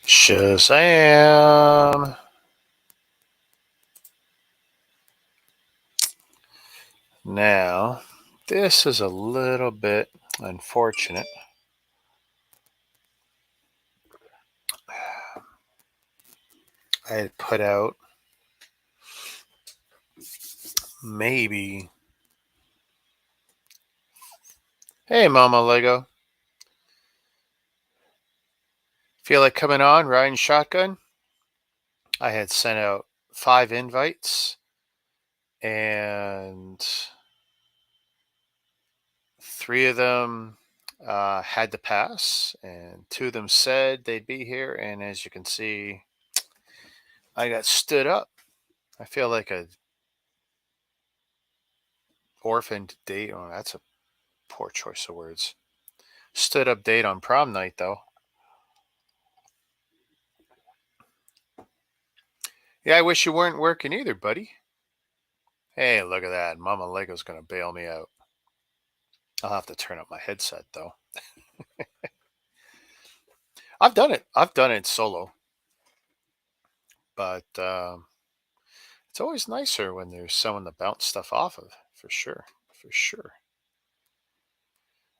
Shazam! Now, this is a little bit unfortunate. I had put out maybe. Hey, Mama Lego. Feel like coming on, riding shotgun? I had sent out 5 invites, and 3 of them had to pass, and 2 of them said they'd be here. And as you can see, I got stood up. I feel like a orphaned date. Oh, that's a poor choice of words. Stood up date on prom night, though. Yeah, I wish you weren't working either, buddy. Hey, look at that. Mama Lego's going to bail me out. I'll have to turn up my headset, though. I've done it. I've done it solo. But it's always nicer when there's someone to bounce stuff off of, for sure. For sure.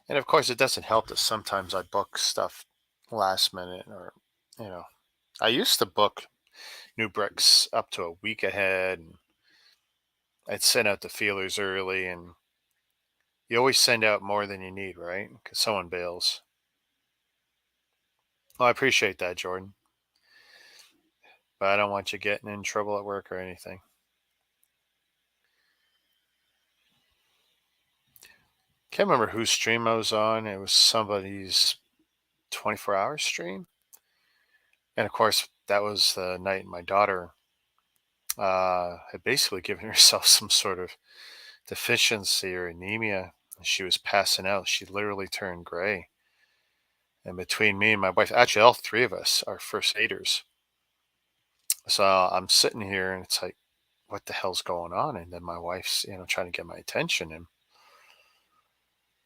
And of course, it doesn't help that sometimes I book stuff last minute, or, you know, I used to book new bricks up to a week ahead, and I'd send out the feelers early, and you always send out more than you need, right? Because someone bails. Well, I appreciate that, Jordan, but I don't want you getting in trouble at work or anything. Can't remember whose stream I was on. It was somebody's 24-hour stream. And of course, that was the night my daughter had basically given herself some sort of deficiency or anemia. She was passing out. She literally turned gray. And between me and my wife, actually, all 3 of us are first aiders. So I'm sitting here and it's like, what the hell's going on? And then my wife's, trying to get my attention. And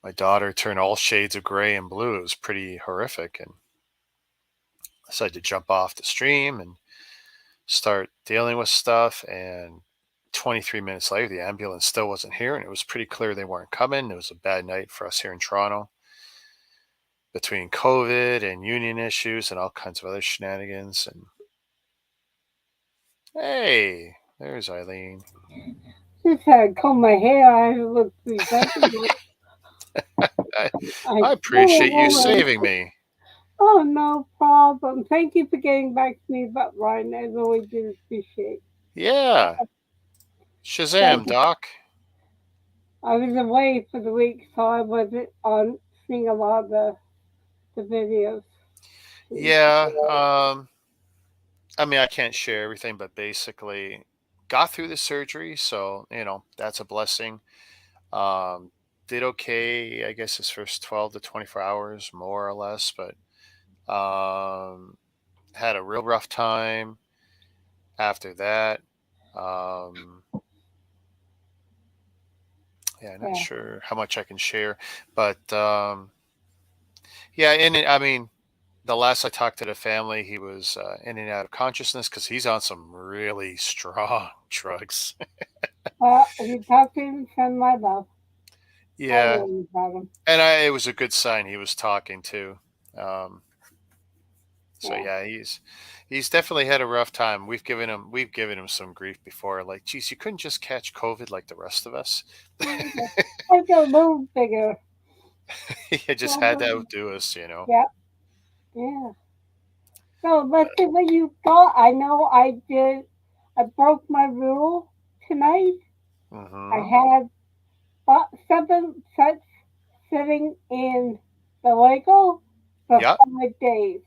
my daughter turned all shades of gray and blue. It was pretty horrific. And I decided to jump off the stream and start dealing with stuff. And 23 minutes later, the ambulance still wasn't here. And it was pretty clear they weren't coming. It was a bad night for us here in Toronto, between COVID and union issues and all kinds of other shenanigans. And hey, there's Eileen. Just had to comb my hair. I look presentable. I appreciate you saving me. Oh, no problem. Thank you for getting back to me about Ryan. I really do appreciate. Yeah. Shazam, Thank you. Doc. I was away for the week, so I wasn't on seeing a lot of the videos. Yeah. I mean, I can't share everything, but basically got through the surgery. So, that's a blessing. Um, did okay, I guess, his first 12 to 24 hours, more or less, but had a real rough time after that. Um, yeah, not Yeah. sure how much I can share, but yeah, and I mean, the last I talked to the family, he was in and out of consciousness because he's on some really strong drugs. If you talk to him, send my love. I Yeah, really about him. and it was a good sign he was talking too. Um, so Yeah. yeah, he's definitely had a rough time. We've given him some grief before, like, geez, you couldn't just catch COVID like the rest of us. I feel a little bigger. He just had to outdo us. Yeah. Yeah. So let's see what you got. I know I did. I broke my rule tonight. I Hmm. had 7 sets sitting in the Lego for Yeah. 5 days,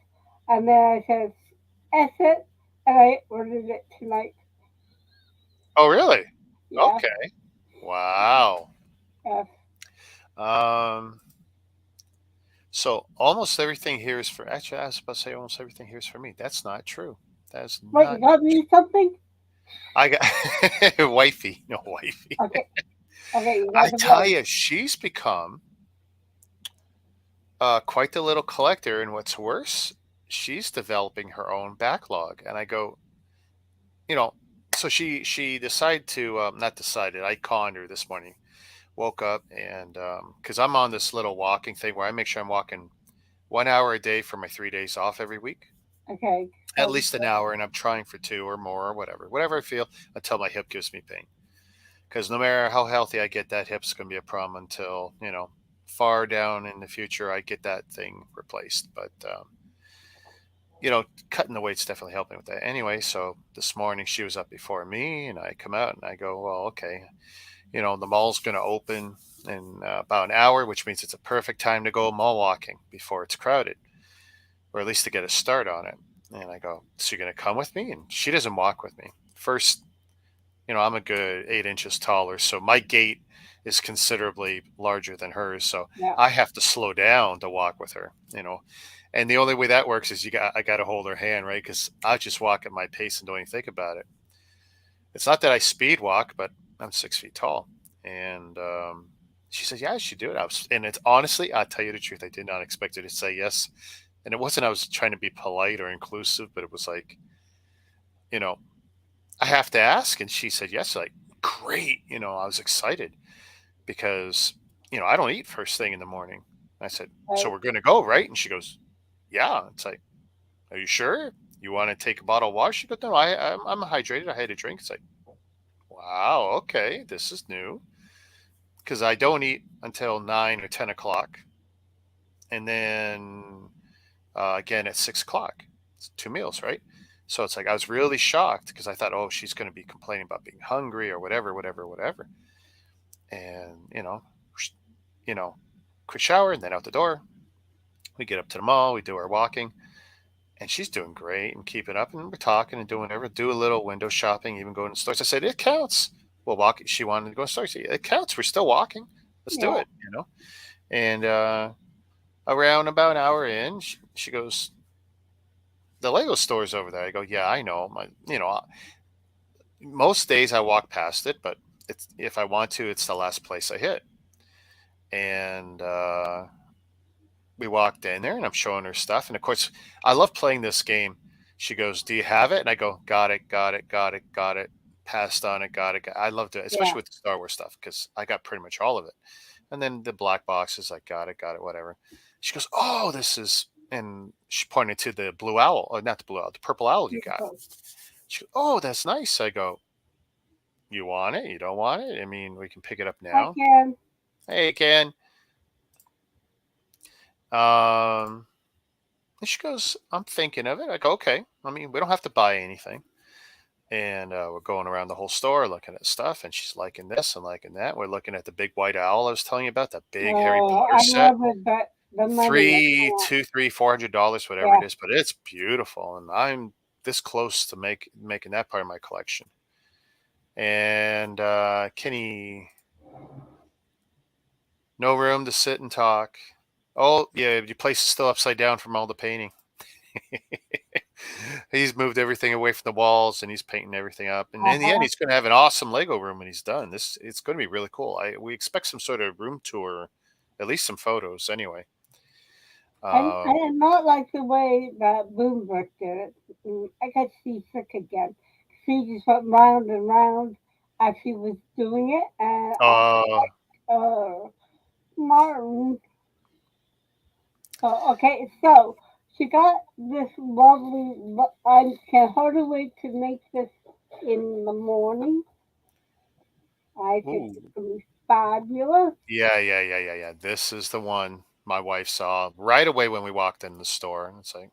and then I said, "S it," and I ordered it tonight. Oh, really? Yeah. Okay. Wow. Yes. Um. So almost everything here is for. Actually, I was about to say almost everything here is for me. That's not true. That's What, you not. got me something? I got wifey. No, wifey. Okay. Okay, you got I the tell voice. you, she's become quite the little collector. And what's worse, she's developing her own backlog. And I go, you know, so she decided to not decided. I conned her this morning. Woke up and because I'm on this little walking thing where I make sure I'm walking 1 hour a day for my 3 days off every week, Okay. at So, least an hour, and I'm trying for two or more or whatever I feel until my hip gives me pain. Because no matter how healthy I get, that hip's going to be a problem until far down in the future I get that thing replaced. But cutting the weight's definitely helping with that. Anyway, so this morning she was up before me, and I come out and I go, well, okay, the mall's going to open in about an hour, which means it's a perfect time to go mall walking before it's crowded, or at least to get a start on it. And I go, so you're going to come with me? And she doesn't walk with me. First, I'm a good 8 inches taller, so my gait is considerably larger than hers. So yeah. I have to slow down to walk with her. And the only way that works is I got to hold her hand, right? Because I just walk at my pace and don't even think about it. It's not that I speed walk, but I'm 6 feet tall. And she says, yeah, I should do it. And it's honestly, I'll tell you the truth, I did not expect her to say yes. And it wasn't I was trying to be polite or inclusive, but it was like, you know, I have to ask. And she said yes. Like, great. I was excited because, I don't eat first thing in the morning. I said, so Right. we're going to go, right? And she goes, yeah. It's like, are you sure? You want to take a bottle of water? She goes, no, I'm hydrated. I had a drink. It's like, wow, okay, this is new because I don't eat until 9 or 10 o'clock, and then again at 6 o'clock. It's 2 meals, right? So it's like I was really shocked because I thought, oh, she's going to be complaining about being hungry or whatever, whatever, whatever. And you know, quick shower and then out the door. We get up to the mall. We do our walking, and she's doing great and keeping up. And we're talking and doing whatever. Do a little window shopping, even going to stores. I said it counts. Well, walk. She wanted to go to stores. It counts. We're still walking. Let's do Yeah. it. And around about an hour in, she goes, "The Lego store's over there." I go, "Yeah, I know. Most days I walk past it, but if I want to, it's the last place I hit." And we walked in there, and I'm showing her stuff. And of course, I love playing this game. She goes, "Do you have it?" And I go, "Got it, got it, got it, got it." Passed on it, got it. I love to, Yeah. especially with the Star Wars stuff, because I got pretty much all of it. And then the black boxes, like, got it, whatever. She goes, "Oh, this is," and she pointed to the blue owl, or not the blue owl, the purple owl you got. Beautiful. She goes, "Oh, that's nice." I go, "You want it? You don't want it? I mean, we can pick it up I now." can. Hey, Ken. Um, and she goes, "I'm thinking of it." I go, "Okay. I mean, we don't have to buy anything." And we're going around the whole store looking at stuff, and she's liking this and liking that. We're looking at the big white owl I was telling you about, that big Harry Oh, Potter I set. love it, but the money. I Three, can't. two, three, $400, whatever Yeah. it is, but it's beautiful, and I'm this close to making that part of my collection. And Kenny, no room to sit and talk. Oh yeah, your place is still upside down from all the painting. He's moved everything away from the walls and he's painting everything up. And in the end, Uh-huh. he's going to have an awesome Lego room when he's done. It's going to be really cool. We expect some sort of room tour, at least some photos anyway. I Um, did not like the way that Bloomberg did it. I got seasick again. She just went round and round as she was doing it, and uh, Martin. So, okay, so she got this lovely. I can hardly wait to make this in the morning. I think it's ooh, gonna be fabulous. yeah. This is the one my wife saw right away when we walked in the store. And it's like,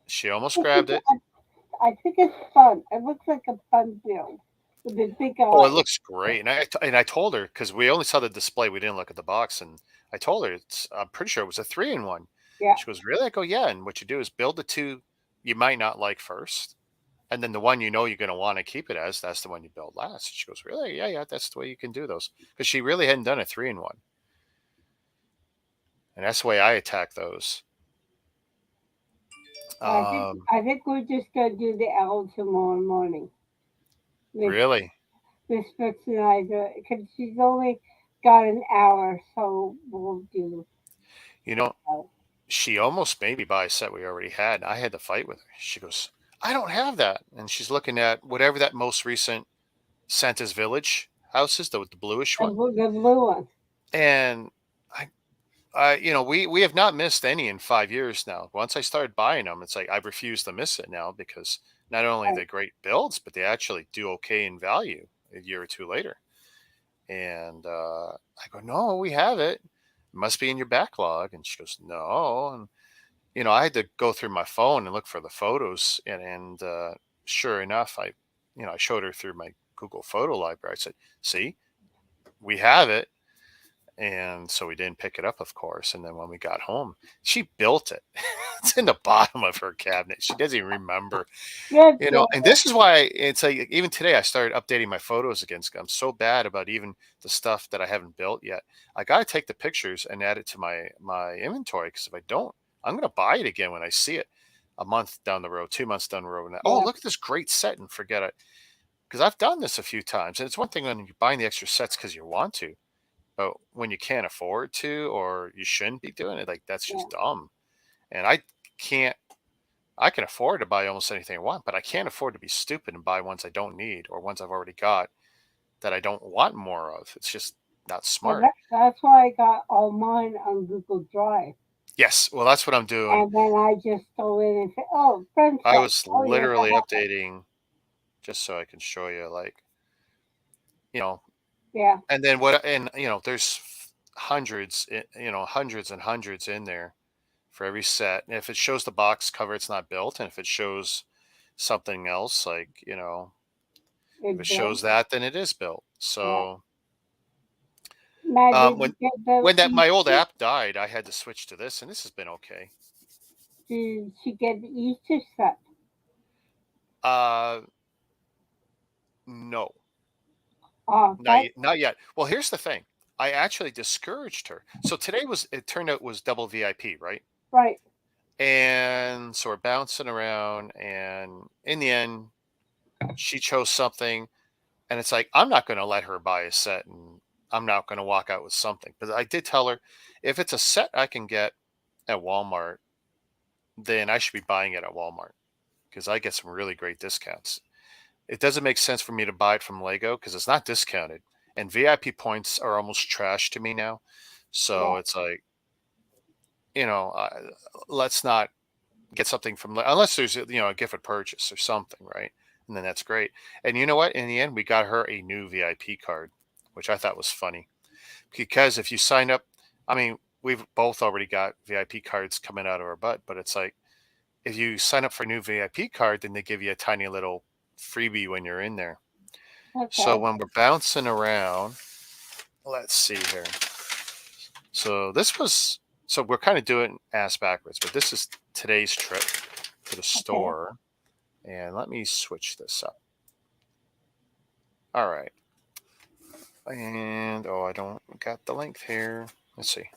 she almost I think grabbed it. I think it's fun. It looks like a fun build with the big Oh, it eyes. looks great. And I told her because we only saw the display, we didn't look at the box, and I told her I'm pretty sure it was a 3-in-1. Yeah, She goes, really? I go, yeah. And what you do is build the two you might not like first, and then the one you're going to want to keep it as, that's the one you build last. She goes, really? Yeah. That's the way you can do those, because she really hadn't done a 3-in-1, and that's the way I attack those. Um, I think we're just gonna do the owl tomorrow morning. Miss really, Miss Brooks and I do it because she's only got an hour, so we'll do you know, owl. she almost made me buy a set we already had. I had to fight with her. She goes, "I don't have that," and she's looking at whatever that most recent Santa's Village house is, the bluish one, The blue one. and I we have not missed any in 5 years now. Once I started buying them, it's like I refuse to miss it now because not only are Right. they great builds, but they actually do okay in value a year or two later. And I go, no, we have it. It must be in your backlog. And she goes, no. And I had to go through my phone and look for the photos, and sure enough, I showed her through my Google photo library. I said, see, we have it. And so we didn't pick it up, of course. And then when we got home, she built it. It's in the bottom of her cabinet. She doesn't even remember, Good, good. and this is why it's like even today I started updating my photos again. I'm so bad about even the stuff that I haven't built yet. I got to take the pictures and add it to my inventory because if I don't, I'm going to buy it again when I see it a month down the road, 2 months down the road. And oh, Yeah, look at this great set and forget it. Because I've done this a few times. And it's one thing when you're buying the extra sets because you want to, but when you can't afford to or you shouldn't be doing it, like that's yeah. just dumb. And can't I can afford to buy almost anything I want, but I can't afford to be stupid and buy ones I don't need or ones I've already got that I don't want more of. It's just not Well, smart. that's why I got all mine on Google Drive. Yes, well, that's what I'm doing. And then I just go in and say, oh, I friendship. was Oh, yes, I literally have it. updating just so I can show you, like, you know, Yeah, and then there's hundreds and hundreds in there for every set. And if it shows the box cover, it's not built. And if it shows something else, like, if it's it built. shows that, then it is built. Yeah. So Now, did you when get the when that my old Easter? app died, I had to switch to this, and this has been okay. Did she get the Easter set? Uh, no, Oh, that not yet. Well, here's the thing. I actually discouraged her. So today it turned out was double VIP, right? right. And so we're bouncing around, and in the end, she chose something, and it's like I'm not going to let her buy a set, and I'm not going to walk out with something. But I did tell her if it's a set I can get at Walmart, then I should be buying it at Walmart because I get some really great discounts. It doesn't make sense for me to buy it from Lego because it's not discounted, and VIP points are almost trash to me now. So Yeah. it's like, let's not get something from unless there's a gift with purchase or something, right? And then that's great. And you know what? In the end, we got her a new VIP card, which I thought was funny because if you sign up, I mean, we've both already got VIP cards coming out of our butt, but it's like if you sign up for a new VIP card, then they give you a tiny little freebie when you're in there. So Okay. when we're bouncing around, let's see here. So we're kind of doing ass backwards, but this is today's trip to the Okay. store. And let me switch this up. All right. And I don't got the length here. Let's see.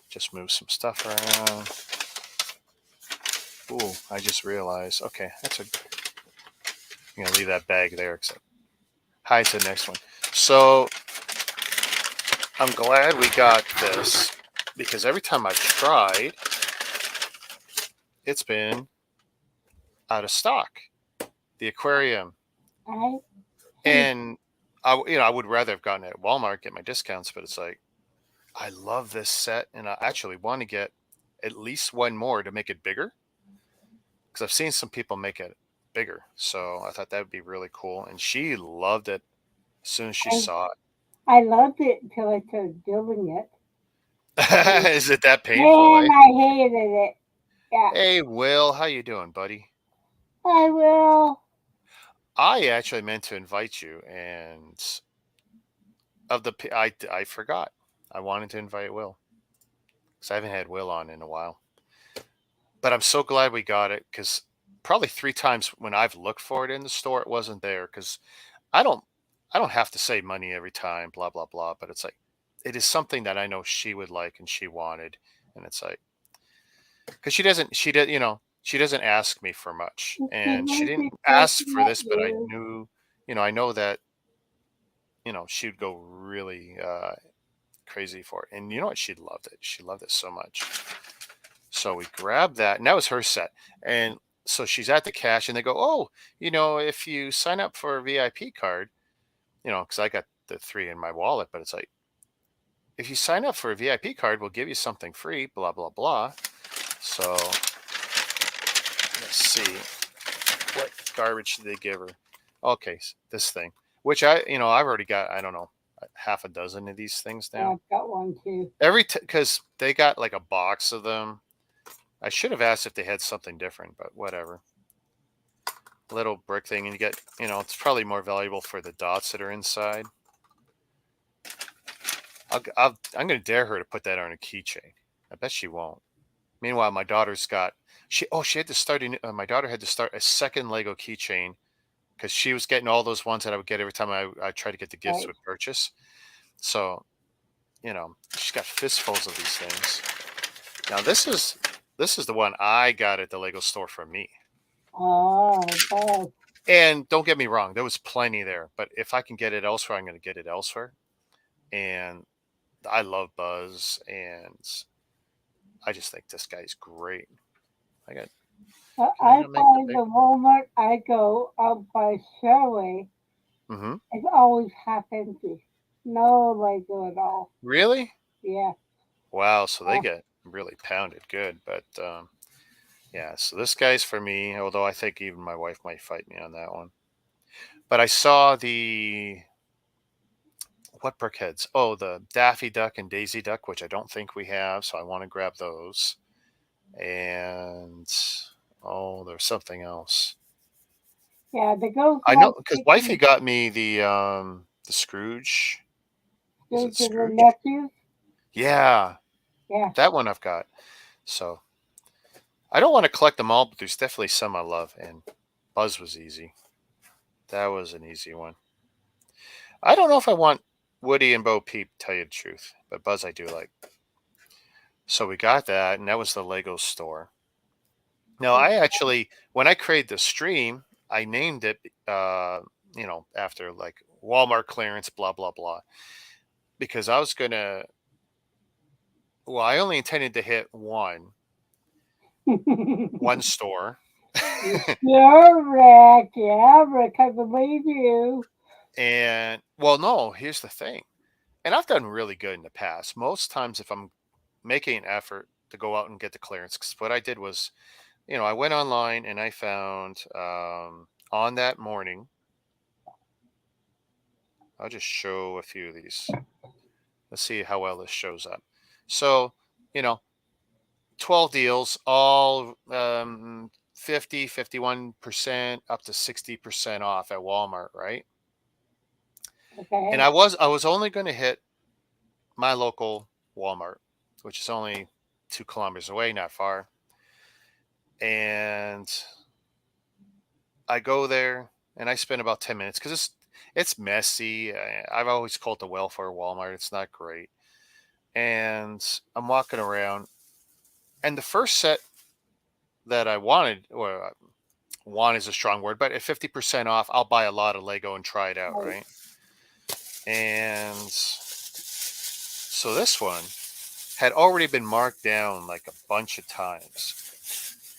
Just move some stuff around. Ooh, I just realized. Okay, I'm gonna leave that bag there. Except hide to the next one. So I'm glad we got this because every time I've tried, it's been out of stock. The aquarium, I hate. and I would rather have gotten it at Walmart, get my discounts, but it's like I love this set, and I actually want to get at least one more to make it bigger because I've seen some people make it bigger. So I thought that would be really cool, and she loved it as soon as she I saw I loved it until I started building it. it. And Is it that painful, man, eh? I hated it. Yeah. Hey, Will, how you doing, buddy? I will. I actually meant to invite you, and I forgot. I wanted to invite Will because I haven't had Will on in a while. But I'm so glad we got it because probably 3 times when I've looked for it in the store, it wasn't there because I don't I don't have to save money every time, blah blah blah. But it's like it is something that I know she would like and she wanted, and it's like because she doesn't ask me for much, It's so and she nice didn't to ask for met this, but I you. knew, I know that she'd go really crazy for it. And you know what? She loved it. She loved it so much. So we grabbed that, and that was her set. And so she's at the cash, and they go, "Oh, if you sign up for a VIP card, because I got the three in my wallet, but it's like, if you sign up for a VIP card, we'll give you something free, blah, blah, blah." So let's see. What garbage did they give her? Okay, this thing, which I've already got, I don't know, half a dozen of these things now. I've got one too. Because they got like a box of them. I should have asked if they had something different, but whatever. Little brick thing, and you get, it's probably more valuable for the dots that are inside. I'm going to dare her to put that on a keychain. I bet she won't. Meanwhile, my daughter's got, she had to start, my daughter had to start a second Lego keychain because she was getting all those ones that I would get every time I tried to get the gifts Right. with purchase. So, she's got fistfuls of these things. Now, this is the one I got at the Lego store for me. Oh, And don't get me wrong, there was plenty there. But if I can get it elsewhere, I'm going to get it elsewhere. And I love Buzz, and I just think this guy's great. I got. Can I I not make the find big? the Walmart I go out by Shirley Mm-hmm. is always half empty. No Lego at all. Really? Yeah. Wow. So they Uh, get really pounded good. But yeah. So this guy's for me. Although I think even my wife might fight me on that one. But I saw the what brickheads? Oh, the Daffy Duck and Daisy Duck, which I don't think we have. So I want to grab those. And oh, there's something else. yeah, the girls I know like because wifey picking got me the Scrooge. Is those it to the Scrooge? nephews. Yeah, Yeah. that one I've got. So I don't want to collect them all, but there's definitely some I love. And Buzz was easy. That was an easy one. I don't know if I want Woody and Bo Peep, tell you the truth, but Buzz I do like. So we got that, and that was the Lego store. Now I actually, when I created the stream, I named it, after like Walmart clearance, blah blah blah, because I was gonna. Well, I only intended to hit one store. You're Rick. Yeah, Rick, I believe you. And well, no, here's the thing. And I've done really good in the past. Most times, if I'm making an effort to go out and get the clearance, because what I did was, I went online and I found on that morning, I'll just show a few of these. Let's see how well this shows up. So, you know, 12 deals, all 50, 51% up to 60% off at Walmart, right? And Okay. I was only going to hit my local Walmart, which is only 2 kilometers away, not far. And I go there and I spend about 10 minutes because it's messy. I've always called it the welfare Walmart. It's not great. And I'm walking around, and the first set that I wanted, or want is a strong word, but at 50% off, I'll buy a lot of Lego and try it out, Right. right? And so this one had already been marked down like a bunch of times.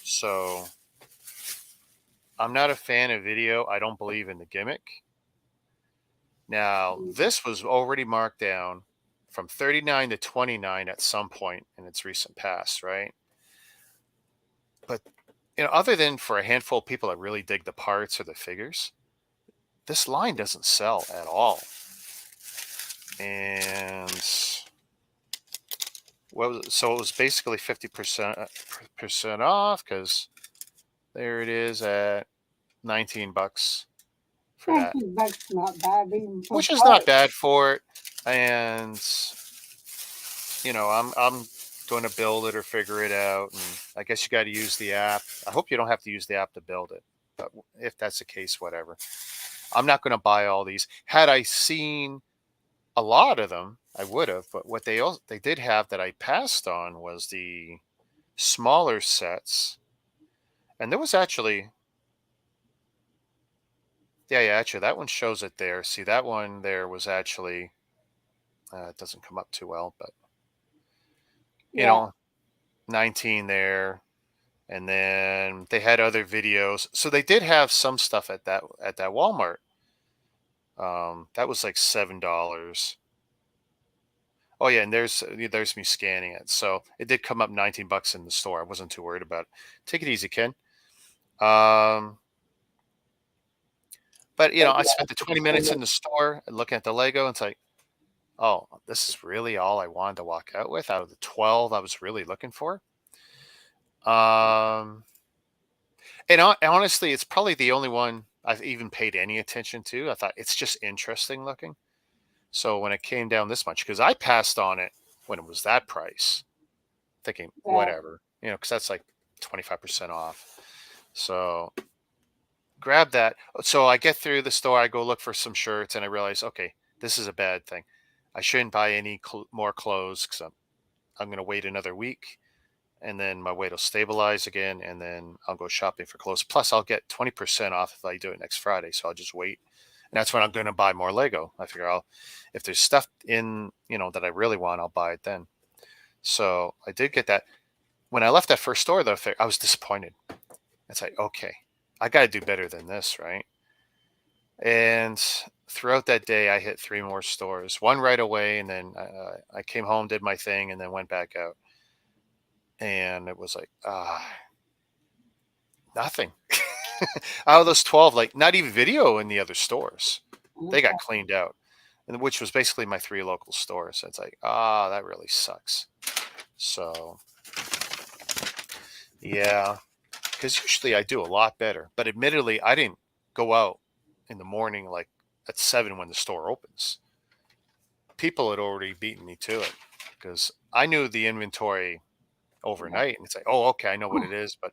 So I'm not a fan of video. I don't believe in the gimmick. Now, this was already marked down from 39 to 29 at some point in its recent past, right? But, other than for a handful of people that really dig the parts or the figures, this line doesn't sell at all. And so it was basically 50% off because there it is at $19 for that, $19 not bad even for which is not parts. bad for it. And I'm going to build it or figure it out. And I guess you got to use the app. I hope you don't have to use the app to build it, but if that's the case, whatever. I'm not going to buy all these. Had I seen a lot of them, I would have. But what they did have that I passed on was the smaller sets, and there was actually, yeah, actually that one shows it there. See, that one there was actually It doesn't come up too well, but you Yeah. know, 19 there. And then they had other videos. So they did have some stuff at that Walmart. That was like $7. Oh yeah, and there's me scanning it. So it did come up 19 bucks in the store. I wasn't too worried about it. Take it easy, Ken. Um, but But I spent the 20 minutes yeah. in the store looking at the Lego, and it's like, oh, this is really all I wanted to walk out with out of the 12 I was really looking for. Um, and honestly, it's probably the only one I've even paid any attention to. I thought it's just interesting looking. So when it came down this much, because I passed on it when it was that price, thinking Right. whatever, because that's like 25% off. So grab that. So I get through the store, I go look for some shirts, and I realize, okay, this is a bad thing. I shouldn't buy any more clothes because I'm going to wait another week, and then my weight will stabilize again, and then I'll go shopping for clothes. Plus, I'll get 20% off if I do it next Friday. So I'll just wait. And that's when I'm going to buy more Lego. I figure if there's stuff in, that I really want, I'll buy it then. So I did get that. When I left that first store, though, I was disappointed. It's like, okay, I got to do better than this, right? And throughout that day, I hit 3 more stores, one right away. And then I came home, did my thing, and then went back out. And it was like, nothing. Out of those 12, like not even video in the other stores. They got cleaned out, and which was basically my 3 local stores. So it's like, that really sucks. So, yeah, because usually I do a lot better. But admittedly, I didn't go out in the morning like at 7 when the store opens. People had already beaten me to it because I knew the inventory overnight, and it's like, oh, okay, I know what it is, but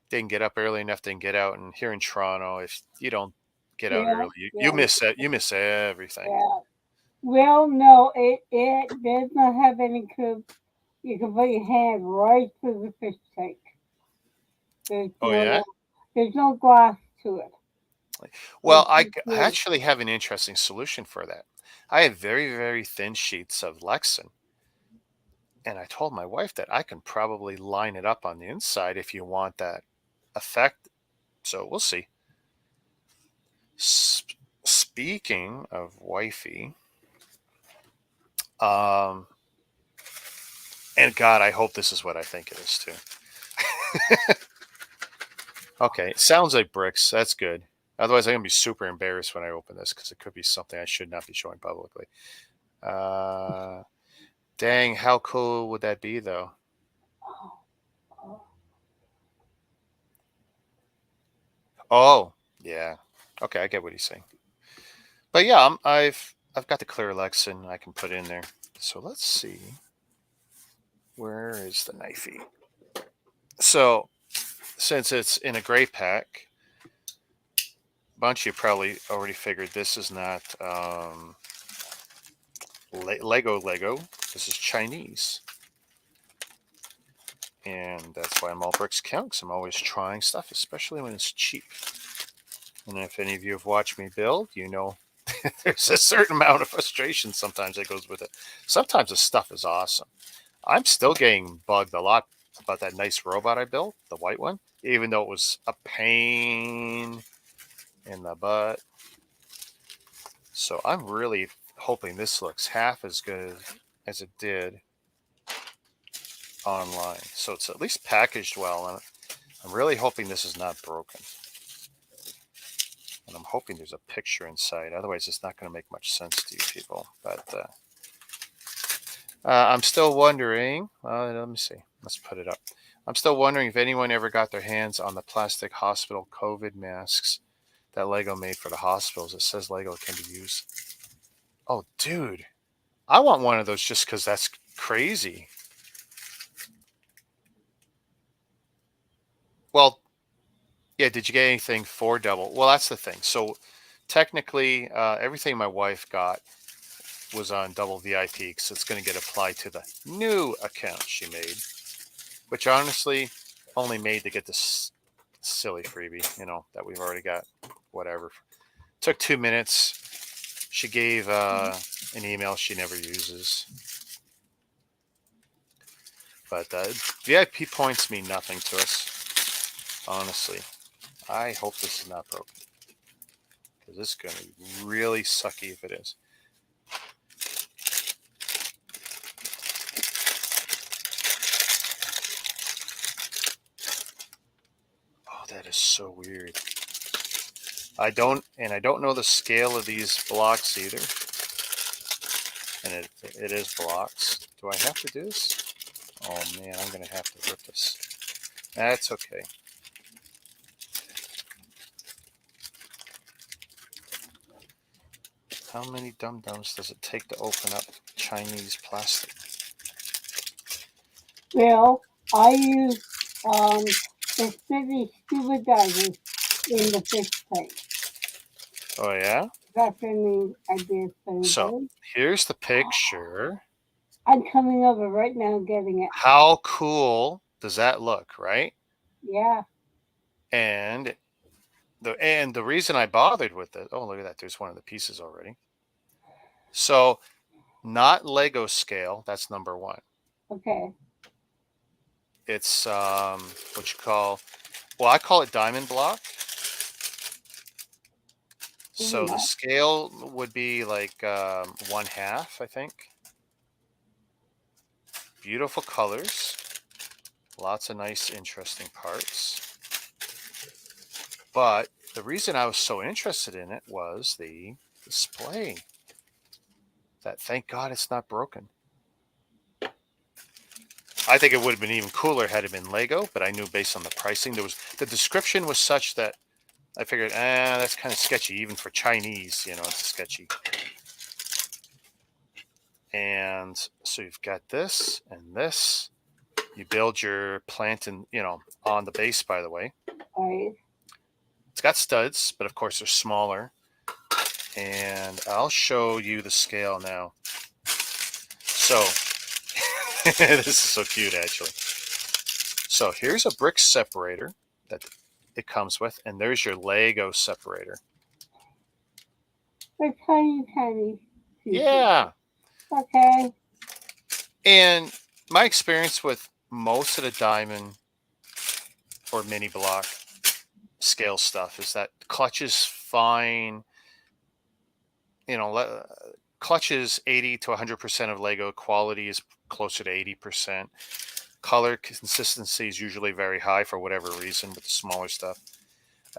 didn't get up early enough, didn't get out. And here in Toronto, if you don't get out Yeah. early, you Yeah. miss it. You miss everything. Yeah. Well, no, it does not have any coop. You can put your hand right through the fish tank. There's Oh yeah. no there's no glass to it. Well, It's I just actually have an interesting solution for that. I have very, very thin sheets of Lexan, and I told my wife that I can probably line it up on the inside if you want that effect. So we'll see. Speaking of wifey, um, and God, I hope this is what I think it is too. Okay, it sounds like bricks. That's good. Otherwise, I'm gonna be super embarrassed when I open this because it could be something I should not be showing publicly. Uh, Dang, how cool would that be, though? Oh, yeah. Okay, I get what he's saying. But yeah, I've got the clear Lexan I can put in there. So let's see. Where is the knifey? So since it's in a gray pack, bunch of you probably already figured this is not Lego. This is Chinese. And that's why I'm all bricks count, 'cause I'm always trying stuff, especially when it's cheap. And if any of you have watched me build, there's a certain amount of frustration sometimes that goes with it. Sometimes the stuff is awesome. I'm still getting bugged a lot about that nice robot I built, the white one, even though it was a pain in the butt. So I'm really hoping this looks half as good as it did online. So it's at least packaged well, and I'm really hoping this is not broken. And I'm hoping there's a picture inside. Otherwise, it's not going to make much sense to you people. But I'm still wondering. Let me see. Let's put it up. I'm still wondering if anyone ever got their hands on the plastic hospital COVID masks that Lego made for the hospitals. It says Lego can be used. Oh, dude. I want one of those just because that's crazy. Well, yeah, did you get anything for double? Well, that's the thing. So technically, everything my wife got was on double VIP because it's going to get applied to the new account she made, which honestly only made to get this silly freebie, that we've already got. Whatever. Took 2 minutes. She gave an email she never uses. But VIP points mean nothing to us, honestly. I hope this is not broken, because this is going to be really sucky if it is. Oh, that is so weird. I don't know the scale of these blocks either. And it is blocks. Do I have to do this? Oh man, I'm gonna have to rip this. That's okay. How many dum-dums does it take to open up Chinese plastic? Well, I use the city scuba divers in the fish tank. Oh yeah? That's any ideas for So anybody? here's the picture. I'm coming over right now getting it. How cool does that look, right? Yeah. And the reason I bothered with it, oh look at that, there's one of the pieces already. So not Lego scale, that's number one. Okay. It's what you call, well, I call it diamond block. So the scale would be like 1/2, I think. Beautiful colors, lots of nice, interesting parts. But the reason I was so interested in it was the display. That, thank God it's not broken. I think it would have been even cooler had it been Lego, but I knew based on the pricing, the description was such that I figured, that's kind of sketchy, even for Chinese, it's sketchy. And so you've got this and this. You build your plant and, on the base, by the way. Right. It's got studs, but of course they're smaller. And I'll show you the scale now. So this is so cute, actually. So here's a brick separator that it comes with, and there's your Lego separator. They're tiny, tiny pieces. Yeah. Okay. And my experience with most of the diamond or mini block scale stuff is that clutch is fine. Clutch is 80 to 100% of Lego. Quality is closer to 80%. Color consistency is usually very high for whatever reason with the smaller stuff.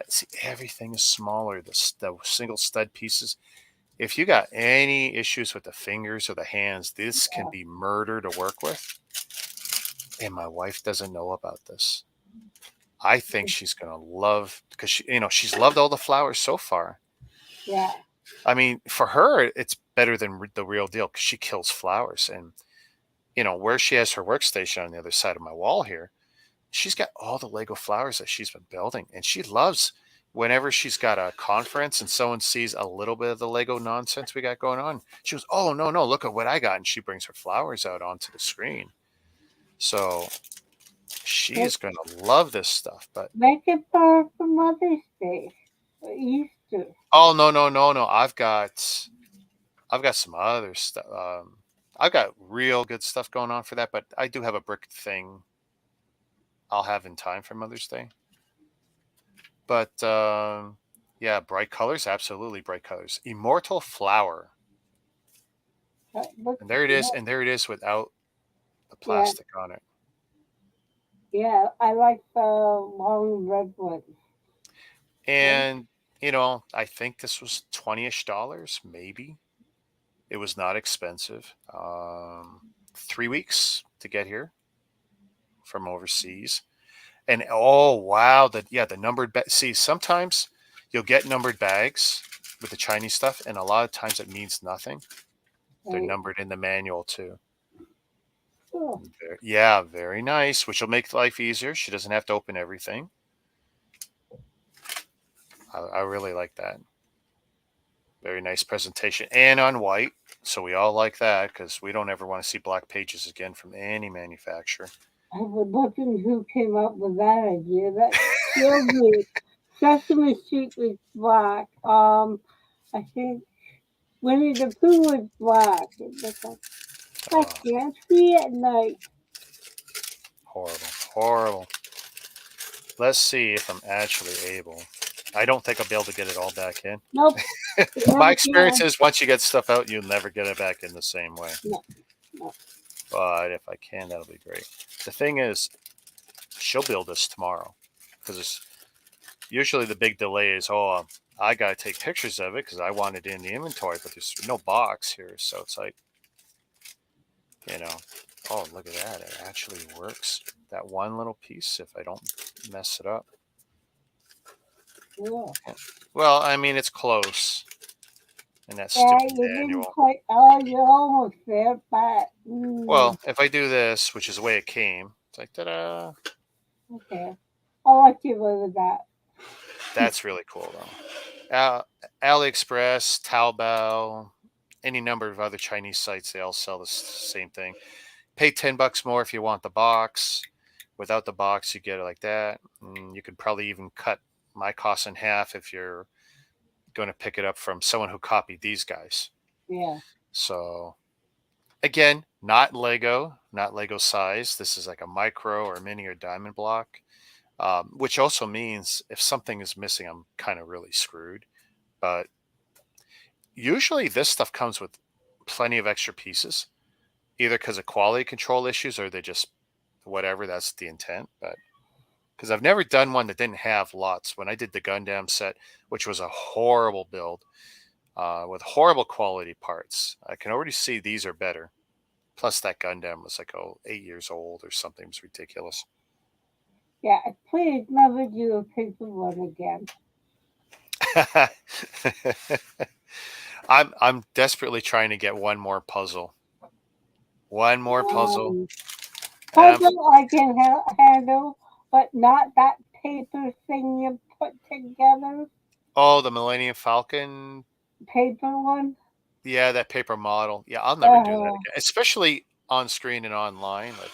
See, everything is smaller. The single stud pieces. If you got any issues with the fingers or the hands, this can be murder to work with. And my wife doesn't know about this. I think she's going to love, because she's loved all the flowers so far. Yeah. I mean, for her, it's better than the real deal because she kills flowers. And, where she has her workstation on the other side of my wall here, she's got all the Lego flowers that she's been building. And she loves whenever she's got a conference and someone sees a little bit of the Lego nonsense we got going on. She goes, oh, no, look at what I got. And she brings her flowers out onto the screen. So she is going to love this stuff. But make it for Mother's Day or Easter. oh, no. I've got some other stuff. I've got real good stuff going on for that, but I do have a brick thing I'll have in time for Mother's Day. But yeah, bright colors, absolutely bright colors. Immortal Flower. And there it is, without the plastic on it. Yeah, I like the long red ones. And I think this was $20-ish, maybe. It was not expensive. 3 weeks to get here from overseas. And oh wow, the numbered bag. See, sometimes you'll get numbered bags with the Chinese stuff, and a lot of times it means nothing. They're numbered in the manual too. Cool. Yeah, very nice, which will make life easier. She doesn't have to open everything. I really like that. Very nice presentation, and on white. So we all like that because we don't ever want to see black pages again from any manufacturer. I would look at who came up with that idea. That killed me. Sesame Street was black. I think Winnie the Pooh is black. It looks like I Oh, can't see at night. horrible, horrible. Let's see if I'm actually able. I don't think I'll be able to get it all back in. Nope, you My never experience can. is once you get stuff out, you'll never get it back in the same way. No, no. But if I can, that'll be great. The thing is, she'll build this tomorrow because usually the big delay is, oh, I got to take pictures of it because I want it in the inventory, but there's no box here. So it's like, you know, oh, look at that. It actually works. That one little piece, if I don't mess it up. Yeah. Well, I mean, it's close. And that Yeah, stupid you didn't manual. quite. Oh, you're almost there, but Well, if I do this, which is the way it came, it's like, ta-da. okay. I'll let you live with that. That's really cool, though. AliExpress, Taobao, any number of other Chinese sites, they all sell the same thing. Pay $10 more if you want the box. Without the box, you get it like that. And you could probably even cut my cost in half if you're going to pick it up from someone who copied these guys. Yeah, So again, not Lego size. This is like a micro or mini or diamond block, which also means if something is missing, I'm kind of really screwed. But usually this stuff comes with plenty of extra pieces, either because of quality control issues or they just whatever. That's the intent. But because I've never done one that didn't have lots. When I did the Gundam set, which was a horrible build with horrible quality parts, I can already see these are better. Plus, that Gundam was like 8 years old or something. It was ridiculous. yeah. Please never do a paper one again. I'm desperately trying to get one more puzzle. One more puzzle. Um, And I'm Puzzle I can handle, but not that paper thing you put together. oh, the Millennium Falcon. Paper one. Yeah, that paper model. Yeah, I'll never do that Uh, again. Especially on screen and online. Like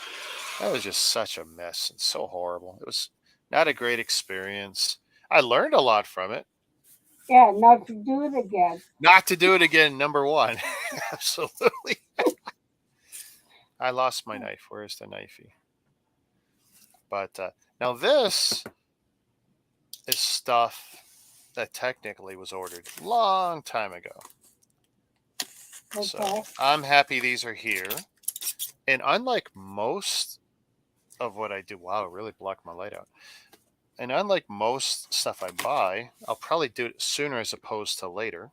that was just such a mess and so horrible. It was not a great experience. I learned a lot from it. yeah, not to do it again. Not to do it again, number one. Absolutely. I lost my knife. Where's the knifey? But now this is stuff that technically was ordered long time ago. So Okay. I'm happy these are here. And unlike most of what I do, wow, it really blocked my light out. And unlike most stuff I buy, I'll probably do it sooner as opposed to later.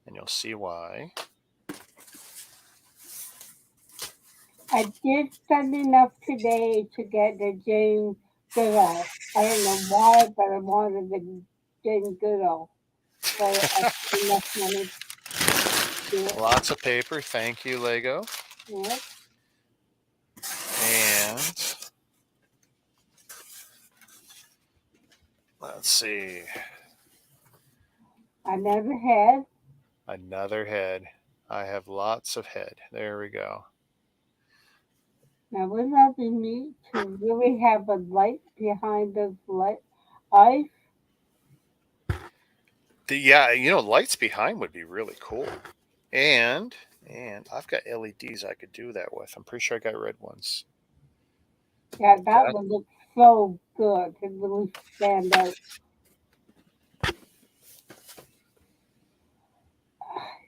And you'll see why. I did spend enough today to get the Jane Goodall. I don't know why, but I wanted the Jane Goodall. So I spent enough money to do it. Lots of paper. Thank you, Lego. Yep. And let's see. I never had. Another head. I have lots of head. There we go. Now wouldn't that be neat to really have a light behind those light eyes? Yeah, lights behind would be really cool. And I've got LEDs I could do that with. I'm pretty sure I got red ones. Yeah, that That would look so good. It really stand out.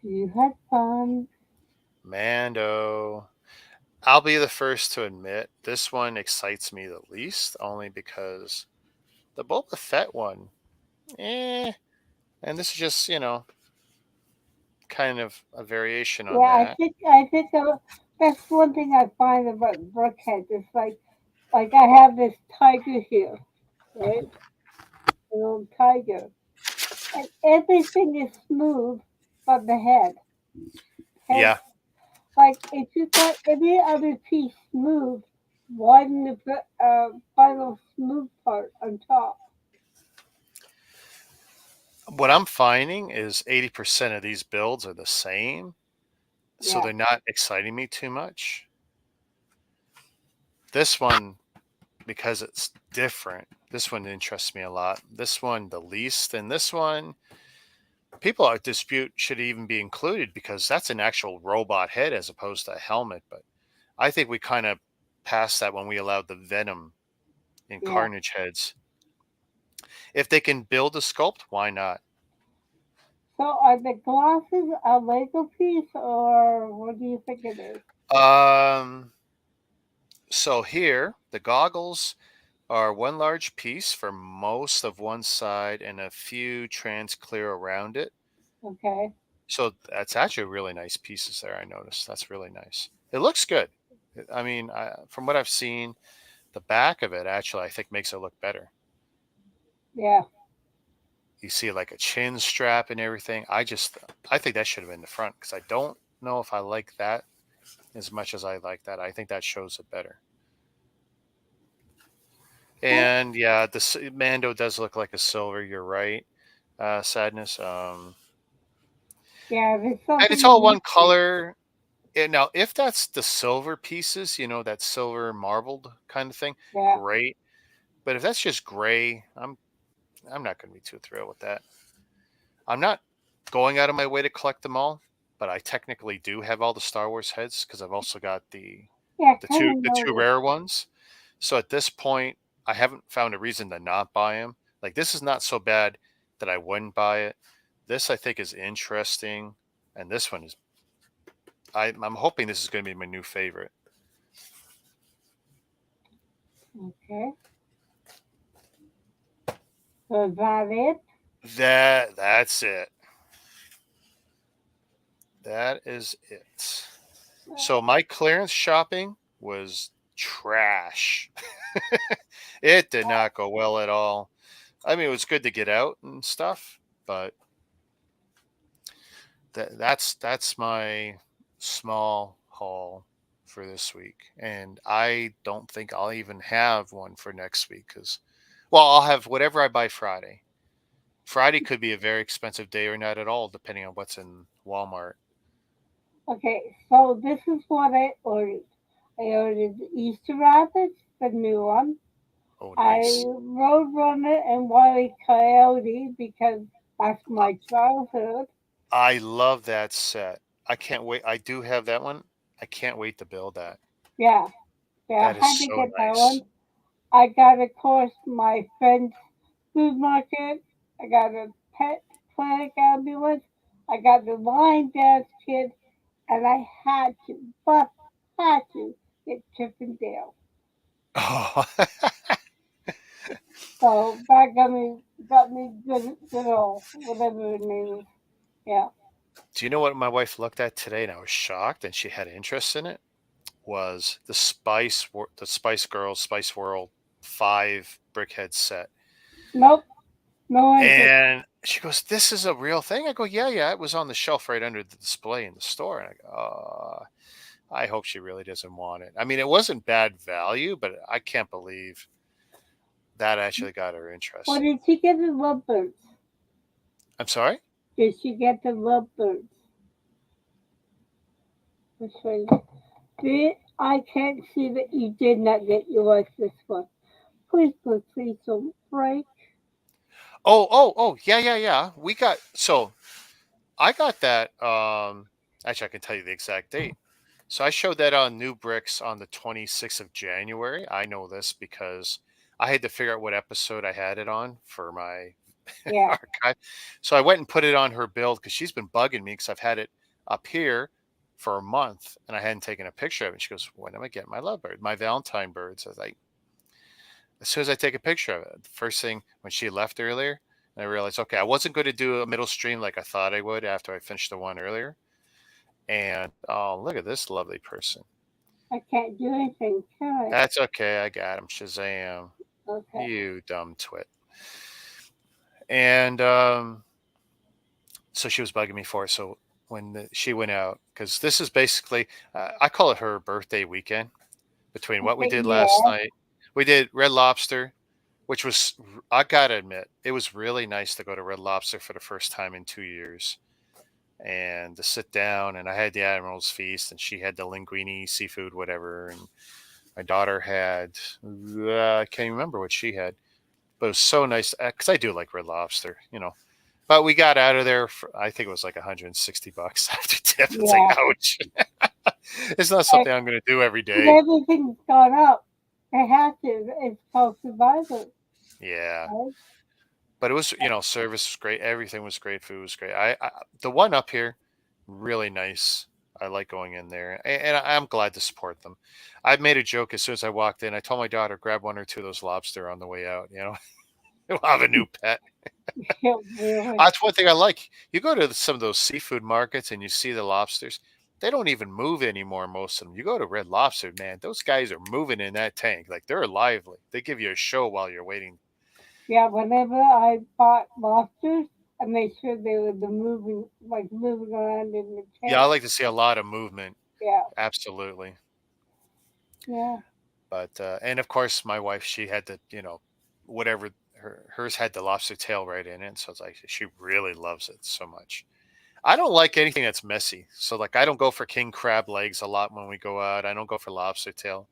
You had fun. Mando. I'll be the first to admit this one excites me the least, only because the Boba Fett one, eh. And this is just, kind of a variation Yeah, on that. I think that's one thing I find about Brookhead. It's like I have this tiger here, right? A little tiger, and everything is smooth but the head. Head, Yeah. like if you got any other piece smooth, widen the final smooth part on top. What I'm finding is 80% of these builds are the same, so Yeah, they're not exciting me too much. This one, because it's different, this one interests me a lot. This one, the least. And this one, people dispute should even be included because that's an actual robot head as opposed to a helmet. But I think we kind of passed that when we allowed the Venom in Yeah. Carnage heads. If they can build a sculpt, why not? So are the glasses a Lego piece or what do you think it is? Um, so here, the goggles are one large piece for most of one side and a few trans clear around it. Okay. So that's actually really nice pieces there. I noticed that's really nice. It looks good. I mean, from what I've seen, the back of it actually I think makes it look better. Yeah. You see like a chin strap and everything. I think that should have been the front because I don't know if I like that as much as I like that. I think that shows it better. Oh, And yeah, Mando does look like a silver. You're right. Sadness. yeah, there's And it's something all one missing. color. And now, if that's the silver pieces, that silver marbled kind of thing, Yeah. great. But if that's just gray, I'm not going to be too thrilled with that. I'm not going out of my way to collect them all, but I technically do have all the Star Wars heads because I've also got Yeah, the kind two of the two noticed. rare ones. So at this point, I haven't found a reason to not buy them. Like this is not so bad that I wouldn't buy it. This I think is interesting, and this one is. I'm hoping this is going to be my new favorite. Okay. So is that it? That's it. That is it. So my clearance shopping was trash. It did not go well at all. I mean, it was good to get out and stuff, but that's my small haul for this week, and I don't think I'll even have one for next week because, well, I'll have whatever I buy Friday. Friday could be a very expensive day or not at all, depending on what's in Walmart. Okay, so this is what I ordered. I ordered the Easter Rabbits, the new one. Oh, I nice. Roadrunner and Wile E. Coyote because that's my childhood. I love that set. I can't wait. I do have that one. I can't wait to build that. Yeah, yeah, That I is had to so get that nice. one. I got, of course, my friend's food market. I got a pet clinic ambulance. I got the line dance kit, and I had to, but had to get Chip and Dale. Oh, So that got me good old whatever it means. Yeah. do you know what my wife looked at today and I was shocked and she had interest in it? Was the Spice Girls Spice World 5 brickhead set. Nope. No interest. And she goes, "This is a real thing?" I go, "Yeah, yeah, it was on the shelf right under the display in the store." And I go, I hope she really doesn't want it. I mean, it wasn't bad value, but I can't believe that actually got her What interest. did she get the lovebirds? I'm sorry? Did she get the lovebirds? Which one? Did I can't see that you did not get yours this one. Please don't break. Oh, yeah, yeah, yeah. I got that. Actually, I can tell you the exact date. So I showed that on New Bricks on the 26th of January. I know this because I had to figure out what episode I had it on for my Yeah. archive. So I went and put it on her build because she's been bugging me because I've had it up here for a month and I hadn't taken a picture of it. She goes, "When am I getting my lovebird, my Valentine birds?" I was like, as soon as I take a picture of it, the first thing when she left earlier, and I realized, okay, I wasn't going to do a middle stream like I thought I would after I finished the one earlier. And oh, look at this lovely person. I can't do anything, can I? That's okay. I got him. Shazam. Okay. You dumb twit. And so she was bugging me for it. So when she went out, because this is basically, I call it her birthday weekend between what we Okay, did last yeah. night. We did Red Lobster, which was, I gotta admit, it was really nice to go to Red Lobster for the first time in 2 years and to sit down. And I had the Admiral's Feast, and she had the linguine, seafood, whatever. And my daughter had, I can't even remember what she had, but it was so nice because I do like Red Lobster, But we got out of there for, I think it was like $160 after tip. It's like, Yeah. ouch. It's not And, something I'm going to do every and day. everything's gone up. It has to. It's called survival, Yeah. right? But it was, service was great. Everything was great. Food was great. The one up here, really nice. I like going in there, and I'm glad to support them. I made a joke as soon as I walked in. I told my daughter, grab one or two of those lobster on the way out. We'll have a new pet. Yeah, really. That's one thing I like. You go to some of those seafood markets and you see the lobsters. They don't even move anymore, most of them. You go to Red Lobster, man, those guys are moving in that tank. Like they're lively. They give you a show while you're waiting. Yeah, whenever I bought lobsters, I made sure they were moving around in the Yeah, I tank. like to see a lot of movement. Yeah, Absolutely. yeah. But and of course my wife, she had the, whatever hers had the lobster tail right in it. So it's like she really loves it so much. I don't like anything that's messy. So like I don't go for king crab legs a lot when we go out. I don't go for lobster tail.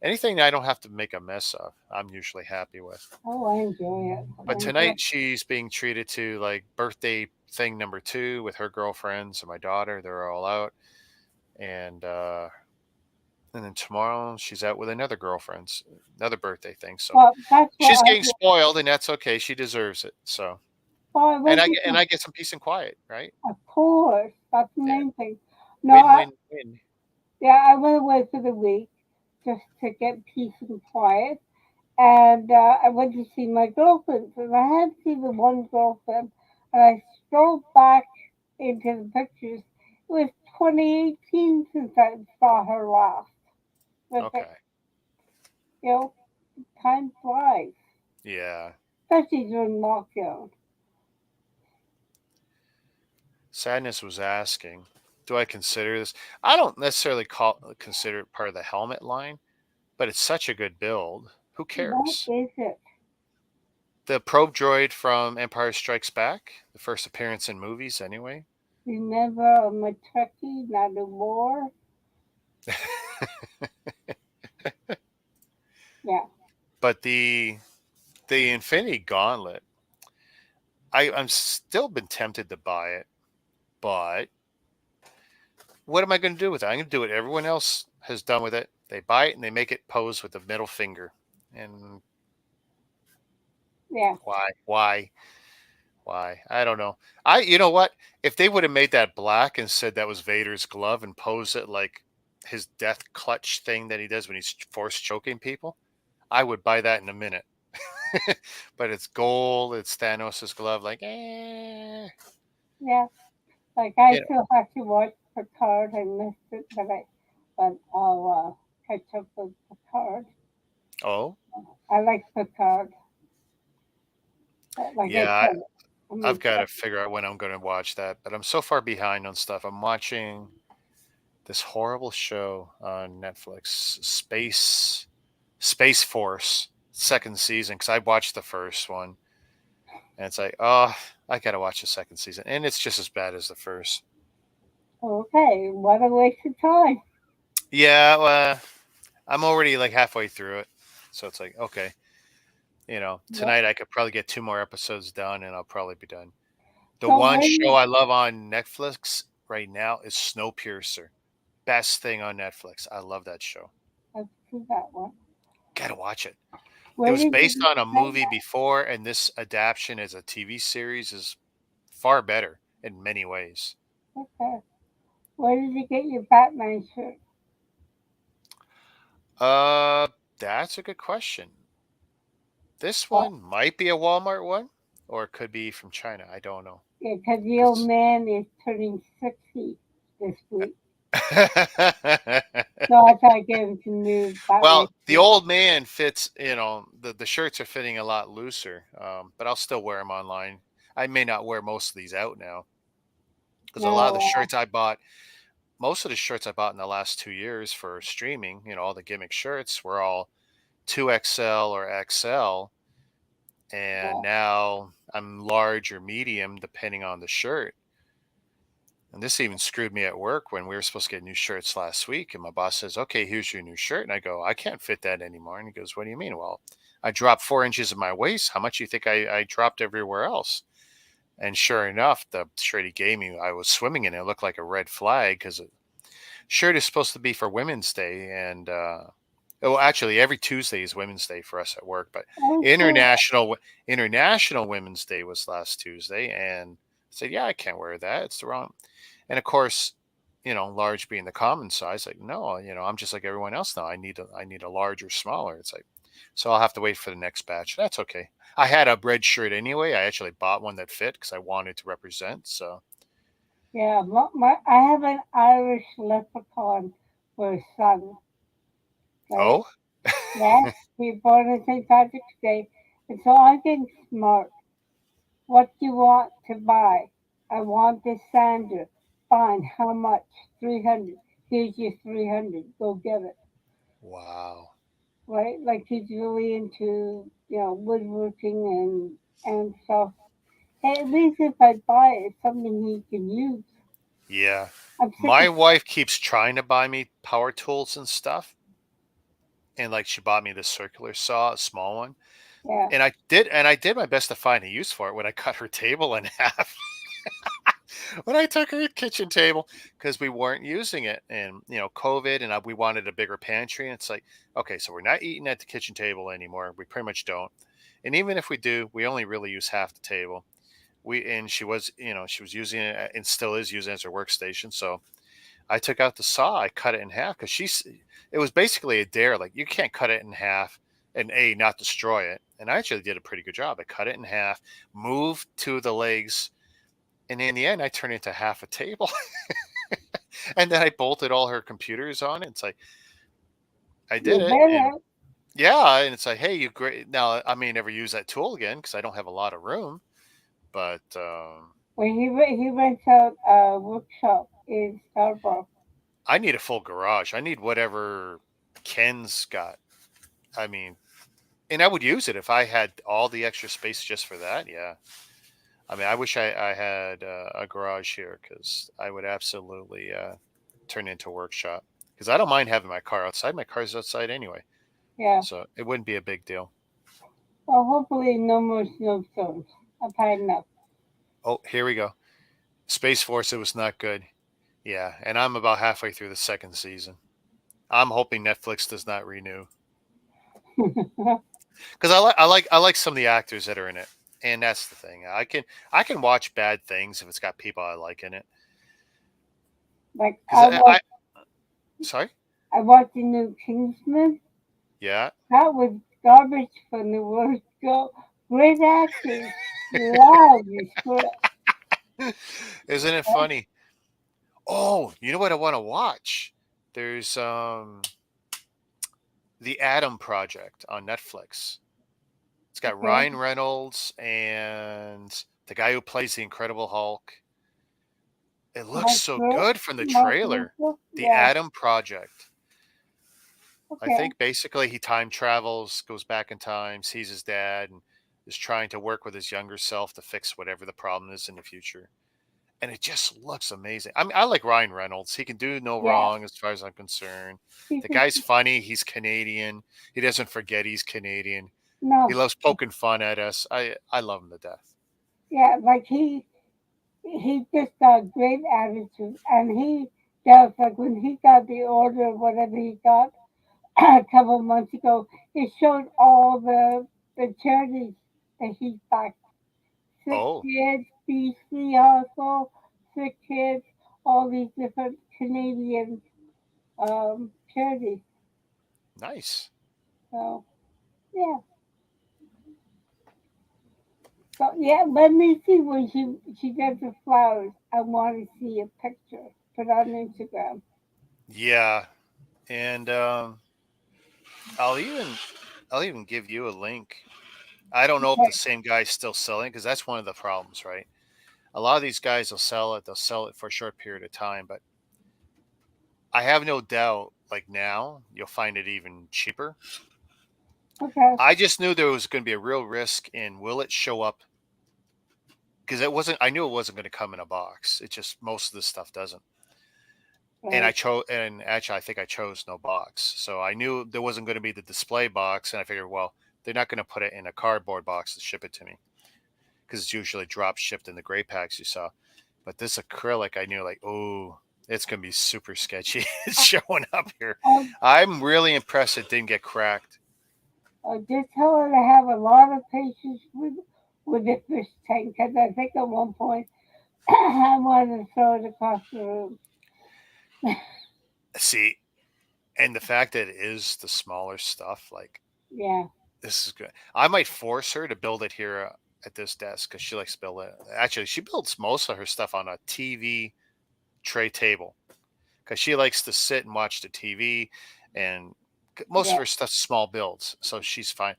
Anything I don't have to make a mess of, I'm usually happy with. Oh, I enjoy it. I But enjoy. tonight she's being treated to like birthday thing number two with her girlfriends and my daughter. They're all out. And and then tomorrow she's out with another birthday thing. So Well, that's what she's I getting do. spoiled, and that's okay. She deserves it. So, Well, I and went I to get and I get some peace and quiet, right? of course. That's the Yeah, main thing. No, win, win, win. yeah, I went away for the week just to get peace and quiet. And I went to see my girlfriends, and I had seen the one girlfriend, and I strolled back into the pictures. It was 2018 since I saw her last. I was like, Okay, you know, time flies, yeah. especially during lockdown. Sadness was asking, do I consider this? I don't necessarily consider it part of the helmet line, but it's such a good build. Who What cares? is it? The probe droid from Empire Strikes Back, the first appearance in movies, anyway. Remember I'm a Trekkie, not a war? Yeah. But the Infinity Gauntlet, I'm still been tempted to buy it, but what am I going to do with it? I'm going to do what everyone else has done with it. They buy it and they make it pose with the middle finger. And Yeah. why, why? I don't know. You know what? If they would have made that black and said that was Vader's glove and posed it like his death clutch thing that he does when he's force choking people, I would buy that in a minute. But it's gold. It's Thanos' glove. Like, Yeah. Like I you know. still have to watch Picard. I missed it, but I'll catch up with Picard. Oh, I like Picard. Like I yeah. said, I I've mean, got to figure out when I'm going to watch that. But I'm so far behind on stuff. I'm watching this horrible show on Netflix, Space Force, second season, because I watched the first one, and it's like, oh, I got to watch the second season, and it's just as bad as the first. okay, what a waste of time. Yeah, I'm already like halfway through it, so it's like, okay, Yeah. tonight I could probably get two more episodes done, and I'll probably be done. The So one when show you I love on Netflix right now is Snowpiercer. Best thing on Netflix. I love that show. let's do that one. Gotta watch it. It Where was did based you on a find movie before, and this adaptation as a TV series is far better in many ways. that? Okay. Where did you get your Batman shirt? Uh, that's a good question. This Well, one might be a Walmart one, or it could be from China. I don't know. yeah, because the old Cause man is turning 60 this week. So I thought I'd get him some new Batman well, the shirts. old man fits. The shirts are fitting a lot looser, but I'll still wear them online. I may not wear most of these out now because a lot of the No, shirts I bought most of the shirts I bought in the last 2 years for streaming, all the gimmick shirts were all 2XL or XL. And uh, now I'm large or medium depending on the shirt. And this even screwed me at work when we were supposed to get new shirts last week. And my boss says, okay, here's your new shirt. And I go, I can't fit that anymore. And he goes, what do you mean? Well, I dropped 4 inches of my waist. How much do you think I dropped everywhere else? And sure enough, the shirt he gave me, I was swimming in it. It looked like a red flag because shirt is supposed to be for Women's Day, and well, actually, every Tuesday is Women's Day for us at work. But Okay. International Women's Day was last Tuesday, and I said, "Yeah, I can't wear that. It's the wrong." And of course, large being the common size, like no, I'm just like everyone else now. I need a large or smaller. It's like, so I'll have to wait for the next batch. That's okay. I had a red shirt anyway. I actually bought one that fit because I wanted to represent. So, Yeah, I have an Irish leprechaun for a son, right? oh, Yeah, he born on St. Patrick's Day, and so I'm getting smart. What do you want to buy? I want this sander. Fine, how much? 300. Here's your 300. Go get it. wow, Right? Like he's really into, woodworking and stuff. Hey, at least if I buy it, it's something he can use. yeah. I'm sick My of, wife keeps trying to buy me power tools and stuff, and like she bought me this circular saw, a small one, yeah, and I did my best to find a use for it when I cut her table in half. When I took her kitchen table because we weren't using it, and COVID, and we wanted a bigger pantry, and it's like, okay, so we're not eating at the kitchen table anymore. We pretty much don't, and even if we do, we only really use half the table. And she was using it and still is using it as her workstation. So I took out the saw, I cut it in half because it was basically a dare. Like, you can't cut it in half and not destroy it. And I actually did a pretty good job. I cut it in half, moved two of the legs, and in the end, I turned it into half a table. And then I bolted all her computers on it. It's like, I did you it. And better. yeah, and it's like, hey, you great. Now, I may never use that tool again because I don't have a lot of room, but When he rents out a workshop in Scarborough. I need a full garage. I need whatever Ken's got. I mean, and I would use it if I had all the extra space just for that. Yeah. I mean, I wish I had a garage here because I would absolutely turn it into a workshop. Because I don't mind having my car outside. My car's outside anyway. Yeah. So it wouldn't be a big deal. Well, hopefully no more snowstorms. I've had enough. Oh, here we go. Space Force, it was not good. Yeah. And I'm about halfway through the second season. I'm hoping Netflix does not renew. Because I like some of the actors that are in it. And that's the thing. I can watch bad things if it's got people I like in it. Like Because I sorry. I watched the new Kingsman. Yeah. That was garbage from the worst go. Great actors. Love the script. Isn't it funny? Oh, you know what I want to watch? There's The Atom Project on Netflix. It's got Okay. Ryan Reynolds and the guy who plays the Incredible Hulk. It looks Mark so Ruffalo. good from the Mark trailer. Ruffalo. The Yeah. Atom Project. I Okay. think basically he time travels, goes back in time, sees his dad, and is trying to work with his younger self to fix whatever the problem is in the future. And it just looks amazing. I mean, I like Ryan Reynolds. He can do no Yeah. wrong as far as I'm concerned. He's The just, guy's funny. He's Canadian. He doesn't forget he's Canadian. He no. loves poking fun at us. I love him to death. Yeah. Like he just got great attitude, and he does like when he got the order, whatever he got a couple months ago, it showed all the charities that he's backed. Sick Oh, kids, BC also, sick kids, all these different Canadian charities. nice. So yeah, so yeah, let me see when she does the flowers. I want to see a picture. Put on Instagram. Yeah, and I'll even I'll even give you a link. I don't know if the Okay, same guy's still selling because that's one of the problems, right? A lot of these guys will sell it. They'll sell it for a short period of time, but I have no doubt, like now, you'll find it even cheaper. okay, I just knew there was going to be a real risk in will it show up because it wasn't. I knew it wasn't going to come in a box. It just most of this stuff doesn't. And I right. chose, and actually, I think I chose no box. So I knew there wasn't going to be the display box, and I figured, well, they're not going to put it in a cardboard box to ship it to me because it's usually drop shipped in the gray packs you saw. But this acrylic, I knew like, oh, it's gonna be super sketchy. It's I, showing up here. I, I'm really impressed it didn't get cracked. I did tell her to have a lot of patience with the fish tank because I think at one point I wanted to throw it across the room. See, and the fact that it is the smaller stuff, like Yeah, this is good. I might force her to build it here at this desk because she likes to build it. Actually, she builds most of her stuff on a TV tray table because she likes to sit and watch the TV, and most yeah, of her stuff's small builds, so she's fine.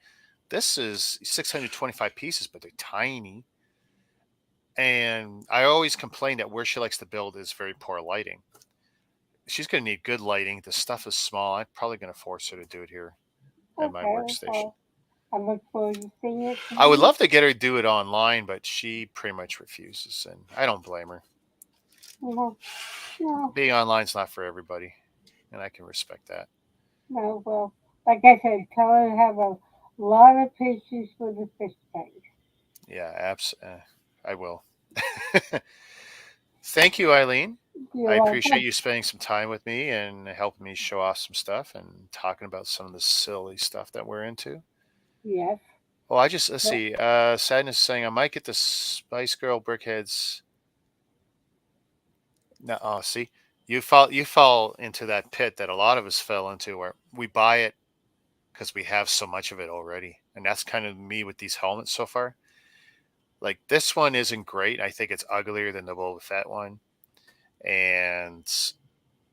This is 625 pieces, but they're tiny. And I always complain that where she likes to build is very poor lighting. She's going to need good lighting. The stuff is small. I'm probably going to force her to do it here at my okay, workstation. well, I look forward to seeing it I would tomorrow. love to get her to do it online, but she pretty much refuses, and I don't blame her. No, no, Being online is not for everybody, and I can respect that. no, well, like I said, tell her to have a lot of patience with the fish tank. Yeah, I will. Thank you, Eileen. I You're appreciate welcome. you spending some time with me and helping me show off some stuff and talking about some of the silly stuff that we're into. Yes. Well, I just let's Well, see. Sadness is saying I might get the Spice Girl Brickheads. No, oh, see, you fall into that pit that a lot of us fell into, where we buy it because we have so much of it already, and that's kind of me with these helmets so far. Like this one isn't great. I think it's uglier than the Boba Fett one, and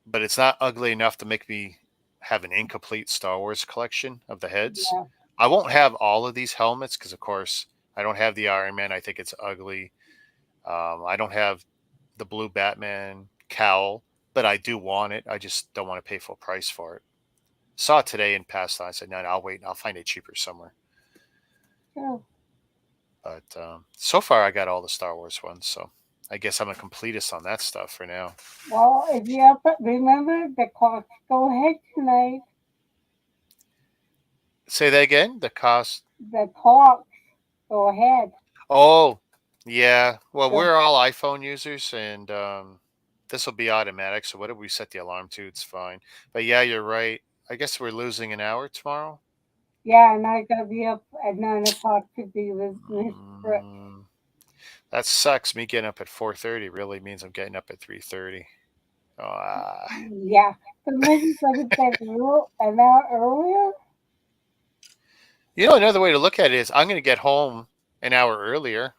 but it's not ugly enough to make me have an incomplete Star Wars collection of the heads. yeah, I won't have all of these helmets because, of course, I don't have the Iron Man. I think it's ugly. I don't have the blue Batman cowl, but I do want it. I just don't want to pay full price for it. Saw it today and passed on. I said, no, no, I'll wait. I'll find it cheaper somewhere. sure. But so far, I got all the Star Wars ones. So I guess I'm a completist on that stuff for now. Well, if you have, remember the clocks go ahead tonight. Say that again. The cost. The clocks go ahead. Oh, yeah. Well, So, we're all iPhone users, and this will be automatic. So whatever we set the alarm to, it's fine. But yeah, you're right. I guess we're losing an hour tomorrow. yeah, and I gotta be up at 9 o'clock to be with Miss Brooke. Mm, that sucks. Me getting up at 4:30 really means I'm getting up at 3:30. Ah. Yeah, but maybe go to bed an hour earlier, You know, another way to look at it is I'm going to get home an hour earlier.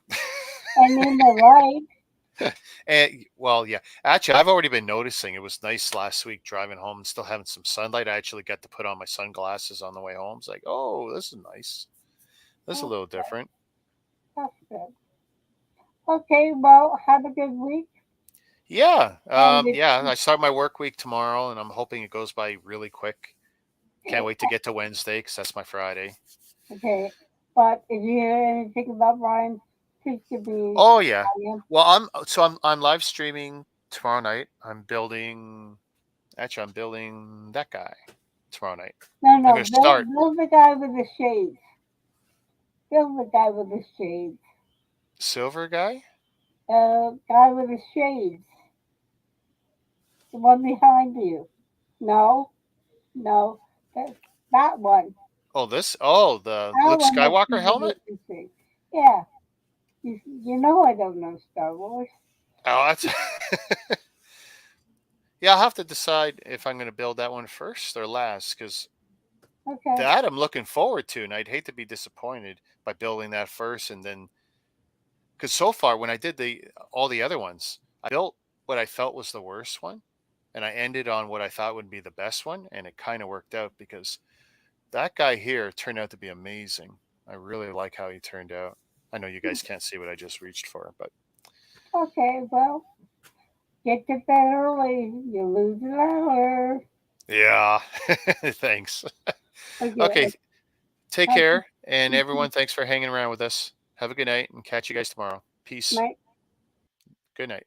and in the light. And well, yeah. Actually, I've already been noticing it was nice last week driving home and still having some sunlight. I actually got to put on my sunglasses on the way home. It's like, oh, this is nice. This is a Oh, little different. that's good. Okay, well, have a good week. Yeah. And if, Yeah. I start my work week tomorrow, and I'm hoping it goes by really quick. Can't wait to get to Wednesday because that's my Friday. okay, but if you hear anything about Brian, please give me Oh yeah. I am. Well, I'm live streaming tomorrow night. I'm building that guy tomorrow night. No, I'm no, gonna start build the guy with the shades. Build the guy with the shades. silver guy. Guy with the shades. The one behind you. No, no, that, that one. The That Luke one that Skywalker you helmet. need to see. Yeah, you know I don't know Star Wars. Oh, that's yeah. I'll have to decide if I'm gonna build that one first or last because Okay, that I'm looking forward to, and I'd hate to be disappointed by building that first and then because so far when I did the all the other ones, I built what I felt was the worst one, and I ended on what I thought would be the best one, and it kind of worked out because that guy here turned out to be amazing. I really like how he turned out. I know you guys can't see what I just reached for, but okay, well, get to bed early. You lose an hour. yeah. Thanks. Okay, Okay, take okay, care, and everyone, thanks for hanging around with us. Have a good night, and catch you guys tomorrow. Peace. night. Good night.